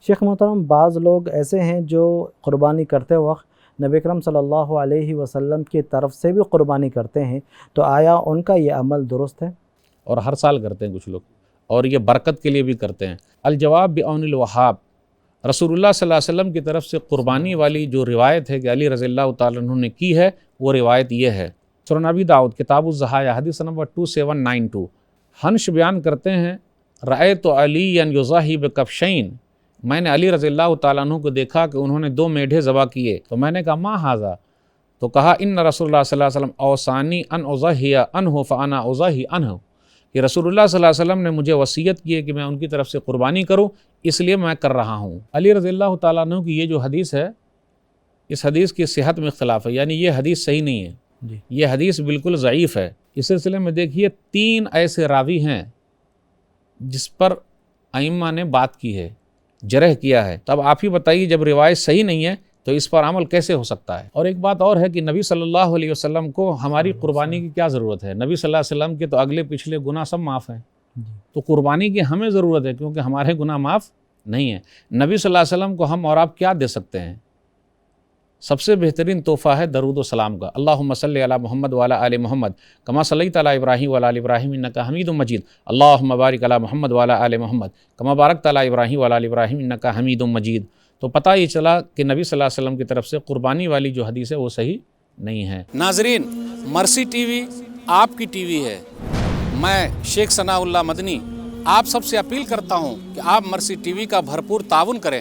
شیخ محترم، بعض لوگ ایسے ہیں جو قربانی کرتے وقت نبی اکرم صلی اللہ علیہ وسلم کی طرف سے بھی قربانی کرتے ہیں، تو آیا ان کا یہ عمل درست ہے؟ اور ہر سال کرتے ہیں کچھ لوگ، اور یہ برکت کے لیے بھی کرتے ہیں۔ الجواب بعون الوہاب، رسول اللہ صلی اللہ علیہ وسلم کی طرف سے قربانی والی جو روایت ہے کہ علی رضی اللہ تعالیٰ عنہ نے کی ہے، وہ روایت یہ ہے۔ سنن ابی داؤد کتاب الضحایا حدیث نمبر 2792، ہنش بیان کرتے ہیں، رأیت علی یضحی بکبشین، میں نے علی رضی اللہ تعالیٰ عنہ کو دیکھا کہ انہوں نے 2 میڈھے ذبح کیے، تو میں نے کہا ما ھذا، تو کہا ان رسول اللہ صلی اللہ علیہ وسلم اوصانی ان اضحی عنہ فانا اضحی عنہ، کہ رسول اللہ صلی اللہ علیہ وسلم نے مجھے وصیت کی ہے کہ میں ان کی طرف سے قربانی کروں، اس لیے میں کر رہا ہوں۔ علی رضی اللہ تعالیٰ عنہ کی یہ جو حدیث ہے، اس حدیث کی صحت میں اختلاف ہے، یعنی یہ حدیث صحیح نہیں ہے، یہ حدیث بالکل ضعیف ہے۔ اس سلسلے میں دیکھیے 3 ایسے راوی ہیں جس پر ائمہ نے بات کی ہے، جرح کیا ہے۔ تو اب آپ ہی بتائیے، جب روایت صحیح نہیں ہے تو اس پر عمل کیسے ہو سکتا ہے؟ اور ایک بات اور ہے کہ نبی صلی اللہ علیہ وسلم کو ہماری قربانی کی کیا ضرورت ہے؟ نبی صلی اللہ علیہ وسلم کے تو اگلے پچھلے گناہ سب معاف ہیں، تو قربانی کی ہمیں ضرورت ہے کیونکہ ہمارے گناہ معاف نہیں ہیں۔ نبی صلی اللہ علیہ وسلم کو ہم اور آپ کیا دے سکتے ہیں؟ سب سے بہترین تحفہ ہے درود و سلام کا۔ اللہم صلی علی محمد وعلی آل محمد کما صلیت علی ابراہیم وعلی آل ابراہیم انک حمید مجید، اللہم بارک علی محمد وعلی آل محمد کما بارکت علی ابراہیم وعلی آل ابراہیم انک حمید مجید۔ تو پتہ یہ چلا کہ نبی صلی اللہ علیہ وسلم کی طرف سے قربانی والی جو حدیث ہے وہ صحیح نہیں ہے۔ ناظرین، مرسی ٹی وی آپ کی ٹی وی ہے۔ میں شیخ ثناء اللہ مدنی آپ سب سے اپیل کرتا ہوں کہ آپ مرسی ٹی وی کا بھرپور تعاون کریں